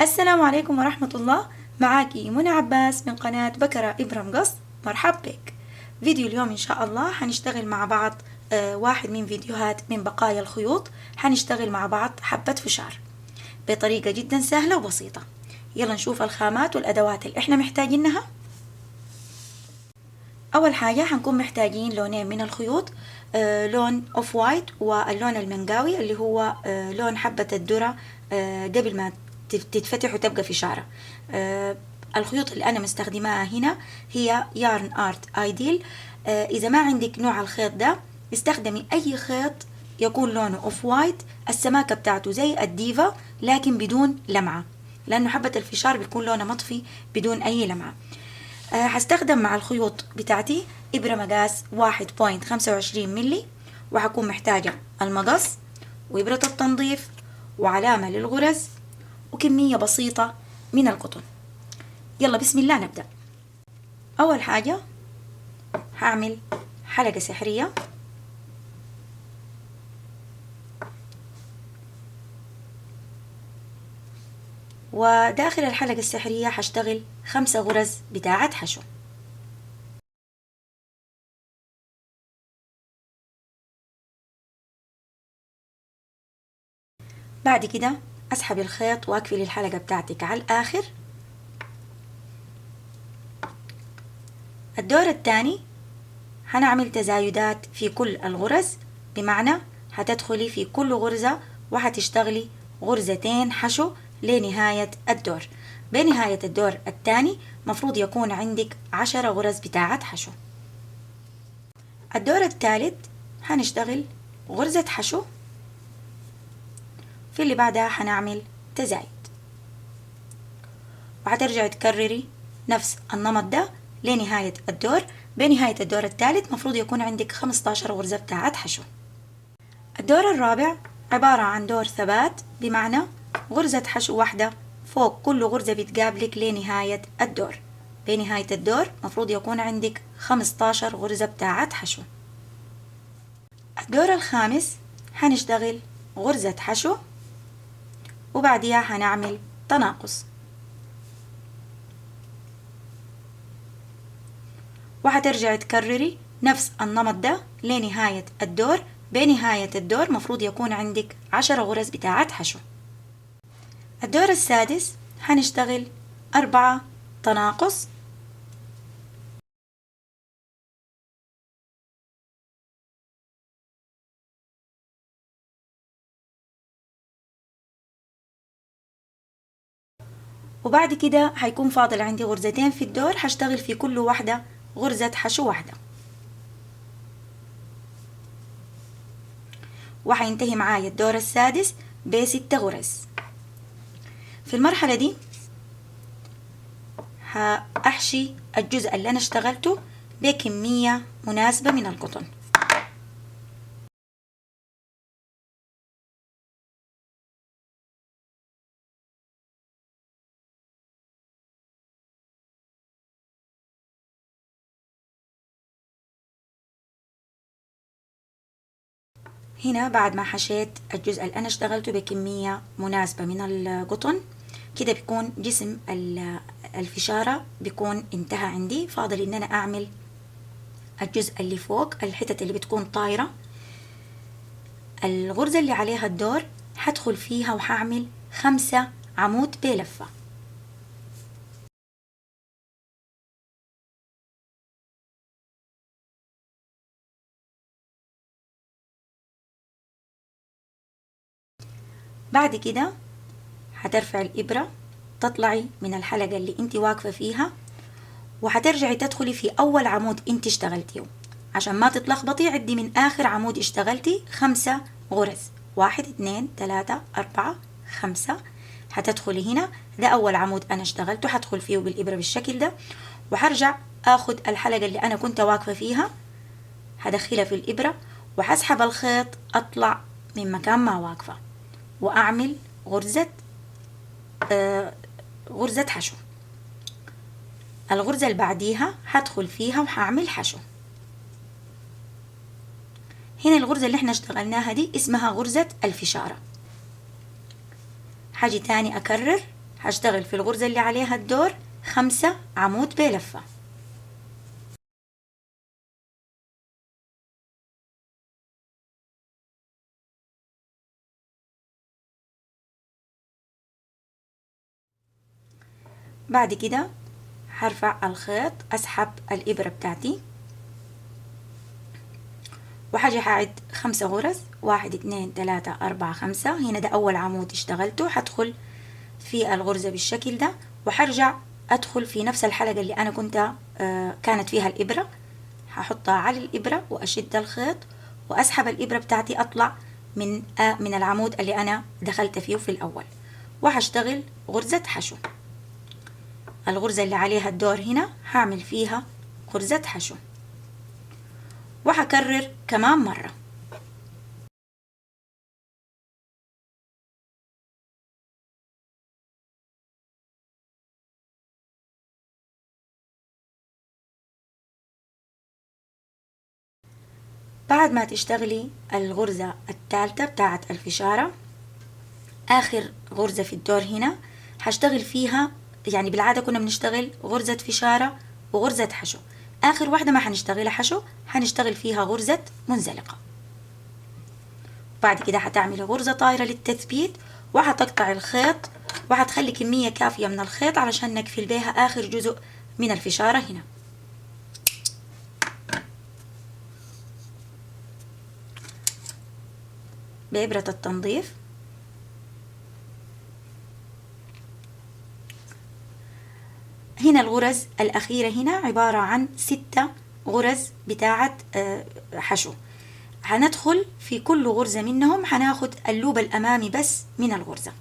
السلام عليكم ورحمة الله. معاكي منى عباس من قناة بكرة إبرام قص. مرحب بك. فيديو اليوم إن شاء الله حنشتغل مع بعض واحد من فيديوهات من بقايا الخيوط. حنشتغل مع بعض حبة فشار بطريقة جدا سهلة وبسيطة. يلا نشوف الخامات والأدوات اللي احنا محتاجينها. أول حاجة حنكون محتاجين لونين من الخيوط، لون أوف وايت واللون المنقاوي اللي هو لون حبة الذرة قبل ما تتفتح وتبقى في شعرة. الخيوط اللي أنا مستخدماها هنا هي يارن آرت آيديل. إذا ما عندك نوع الخيط ده استخدمي أي خيط يكون لونه أوف وايت، السماكة بتاعته زي الديفا لكن بدون لمعة، لأنه حبة الفشار بيكون لونه مطفي بدون أي لمعة. هستخدم مع الخيوط بتاعتي إبرة مقاس 1.25 ملي، وهكون محتاجة المقص وإبرة التنظيف وعلامة للغرز وكمية بسيطة من القطن. يلا بسم الله نبدأ. أول حاجة هعمل حلقة سحرية، وداخل الحلقة السحرية هشتغل 5 غرز بتاعت حشو. بعد كده أسحب الخيط وأقفل الحلقة بتاعتك على الآخر. الدور الثاني هنعمل تزايدات في كل الغرز، بمعنى هتدخلي في كل غرزة وهتشتغلي غرزتين حشو لنهاية الدور. بنهاية الدور الثاني مفروض يكون عندك 10 غرز بتاعت حشو. الدور الثالث هنشتغل غرزة حشو، في اللي بعدها هنعمل تزايد، وهترجعي تكرري نفس النمط ده لنهاية الدور. بنهاية الدور الثالث مفروض يكون عندك 15 غرزة بتاعت حشو. الدور الرابع عبارة عن دور ثبات، بمعنى غرزة حشو واحدة فوق كل غرزة بتقابلك لنهاية الدور. بنهاية الدور مفروض يكون عندك 15 غرزة بتاعت حشو. الدور الخامس هنشتغل غرزة حشو وبعدها هنعمل تناقص، وهترجعي تكرري نفس النمط ده لنهاية الدور. بنهاية الدور مفروض يكون عندك 10 غرز بتاعت حشو. الدور السادس هنشتغل 4 تناقص، وبعد كده هيكون فاضل عندي غرزتين في الدور، هشتغل في كل واحدة غرزة حشو واحدة، وهينتهي معايا الدور السادس ب6 غرز. في المرحلة دي هأحشي الجزء اللي أنا اشتغلته بكمية مناسبة من القطن. هنا بعد ما حشيت الجزء اللي أنا اشتغلته بكمية مناسبة من القطن، كده بيكون جسم الفشارة بيكون انتهى عندي. فاضل ان انا اعمل الجزء اللي فوق، الحتت اللي بتكون طايرة. الغرزة اللي عليها الدور هدخل فيها وهعمل 5 عمود بلفة. بعد كده هترفع الإبرة، تطلعي من الحلقة اللي انت واقفة فيها، وهترجعي تدخلي في أول عمود انت اشتغلتيه. عشان ما تتلخبطي عدي من آخر عمود اشتغلتي 5 غرز، 1 2 3 4 5. هتدخلي هنا، ده أول عمود أنا اشتغلته، هدخل فيه بالإبرة بالشكل ده، وهرجع آخد الحلقة اللي أنا كنت واقفة فيها هدخلها في الإبرة، وهسحب الخيط أطلع من مكان ما واقفة وأعمل غرزة حشو. الغرزة اللي بعديها هدخل فيها وهعمل حشو. هنا الغرزة اللي احنا اشتغلناها دي اسمها غرزة الفشارة. حاجي تاني أكرر، هشتغل في الغرزة اللي عليها الدور 5 عمود بلفة. بعد كده هرفع الخيط، أسحب الإبرة بتاعتي وحاجي هعد 5 غرز، 1 2 3 4 5. هنا ده أول عمود اشتغلته، هدخل في الغرزة بالشكل ده وحرجع أدخل في نفس الحلقة اللي أنا كنت كانت فيها الإبرة، هحطها على الإبرة وأشد الخيط وأسحب الإبرة بتاعتي أطلع من العمود اللي أنا دخلت فيه في الأول، وهشتغل غرزة حشو. الغرزة اللي عليها الدور هنا هعمل فيها غرزة حشو وهكرر كمان مرة. بعد ما تشتغلي الغرزة الثالثة بتاعة الفشارة، آخر غرزة في الدور هنا هشتغل فيها، يعني بالعادة كنا بنشتغل غرزة فشارة وغرزة حشو، آخر واحدة ما هنشتغلها حشو، هنشتغل فيها غرزة منزلقة. بعد كده هتعملي غرزة طايرة للتثبيت وهتقطع الخيط وهتخلي كمية كافية من الخيط علشان نقفل بيها آخر جزء من الفشارة هنا. بإبرة التنظيف هنا الغرز الأخيرة هنا عبارة عن 6 غرز بتاعة حشو. هندخل في كل غرزة منهم هناخد اللوب الأمامي بس من الغرزة.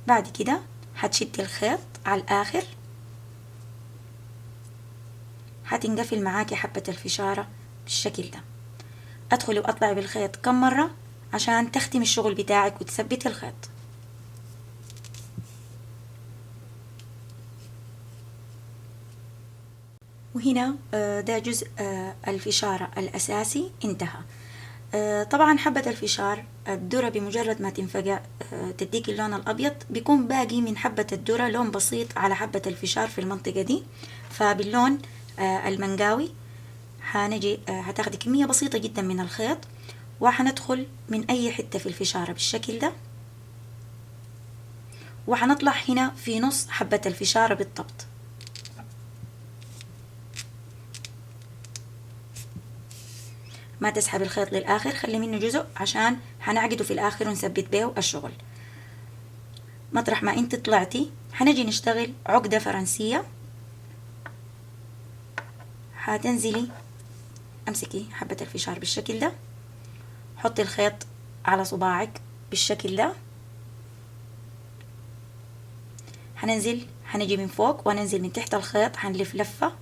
بعد كده هتشدي الخيط على الآخر، هتنقفل معاكي حبة الفشارة بالشكل ده. ادخلي واطلعي بالخيط كم مرة عشان تختمي الشغل بتاعك وتثبتي الخيط. وهنا ده جزء الفشارة الأساسي انتهى. طبعا حبة الفشار الذرة بمجرد ما تنفجع تديك اللون الأبيض، بيكون باقي من حبة الذرة لون بسيط على حبة الفشار في المنطقة دي، فباللون المنقاوي هنجي هتاخدي كمية بسيطة جدا من الخيط وهندخل من أي حتة في الفشارة بالشكل ده، وهنطلع هنا في نص حبة الفشارة بالضبط. ما تسحب الخيط للآخر، خلي منه جزء عشان هنعقده في الآخر ونثبت بيه الشغل. مطرح ما انت طلعتي هنجي نشتغل عقدة فرنسية. هتنزلي امسكي حبة الفشار بالشكل ده، حطي الخيط على صباعك بالشكل ده، هننزل هنجي من فوق وننزل من تحت الخيط، هنلف لفة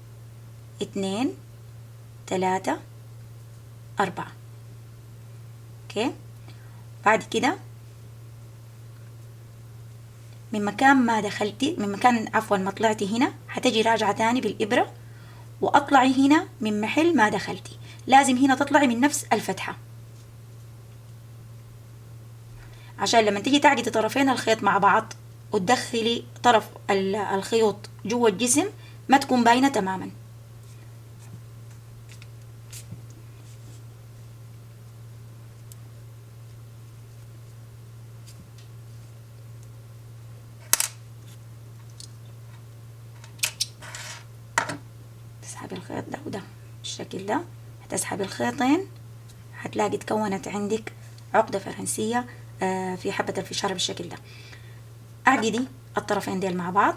2 3 4. اوكي. بعد كده من مكان ما دخلتي، من مكان عفوا ما طلعتي هنا، هتجي راجعة تاني بالإبرة وأطلعي هنا من محل ما دخلتي. لازم هنا تطلعي من نفس الفتحة عشان لما تيجي تعقدي طرفين الخيط مع بعض وتدخلي طرف الخيوط جوا الجسم ما تكون باينة تماما. تسحبي الخيط ده وده بالشكل ده، هتسحبي الخيطين هتلاقي تكونت عندك عقدة فرنسية في حبة الفشار بالشكل ده. اعقدي الطرفين ديل مع بعض،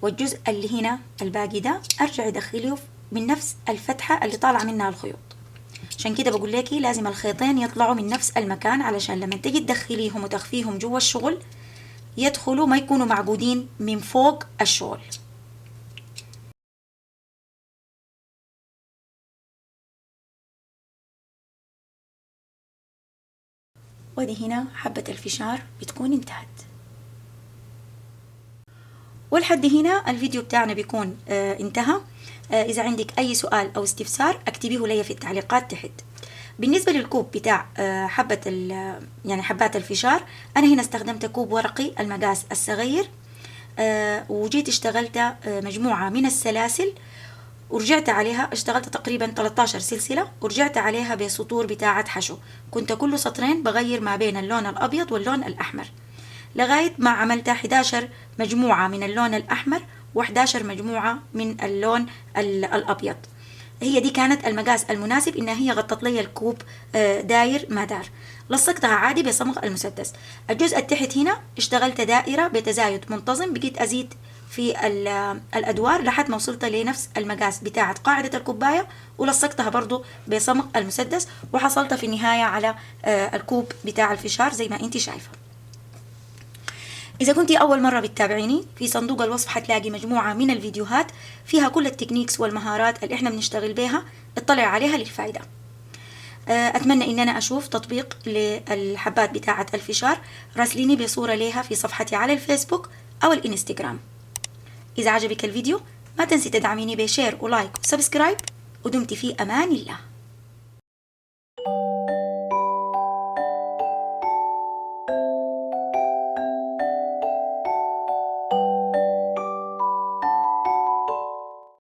والجزء اللي هنا الباقي ده ارجعي دخليه من نفس الفتحة اللي طالعة منها الخيوط. عشان كده بقول لك لازم الخيطين يطلعوا من نفس المكان، علشان لما تجي تدخليهم وتخفيهم جوا الشغل يدخلوا ما يكونوا معقودين من فوق الشغل. ودي هنا حبة الفشار بتكون انتهت. ولحد هنا الفيديو بتاعنا بيكون انتهى. إذا عندك أي سؤال أو استفسار اكتبيه لي في التعليقات تحت. بالنسبة للكوب بتاع يعني حبات الفشار، أنا هنا استخدمت كوب ورقي المقاس الصغير، وجيت اشتغلت مجموعة من السلاسل، ورجعت عليها اشتغلت تقريبا 13 سلسلة، ورجعت عليها بسطور بتاعة حشو. كنت كل سطرين بغير ما بين اللون الأبيض واللون الأحمر، لغاية ما عملت 11 مجموعة من اللون الأحمر و11 مجموعة من اللون الأبيض. هي دي كانت المقاس المناسب، إنها هي غطت لي الكوب داير ما دار. لصقتها عادي بصمغ المسدس. الجزء التحت هنا اشتغلت دائرة بتزايد منتظم، بقيت أزيد في الأدوار لحد ما وصلت لنفس المقاس بتاعة قاعدة الكوباية، ولصقتها برضو بصمغ المسدس، وحصلت في النهاية على الكوب بتاع الفشار زي ما انت شايفة. إذا كنتي أول مرة بتتابعيني، في صندوق الوصف حتلاقي مجموعة من الفيديوهات فيها كل التكنيكس والمهارات اللي احنا بنشتغل بيها، اطلع عليها للفائدة. أتمنى إن أنا أشوف تطبيق للحبات بتاعة الفشار، راسليني بصورة ليها في صفحتي على الفيسبوك أو الإنستغرام. إذا عجبك الفيديو ما تنسي تدعميني بشير ولايك وسبسكرايب، ودمتي في أمان الله.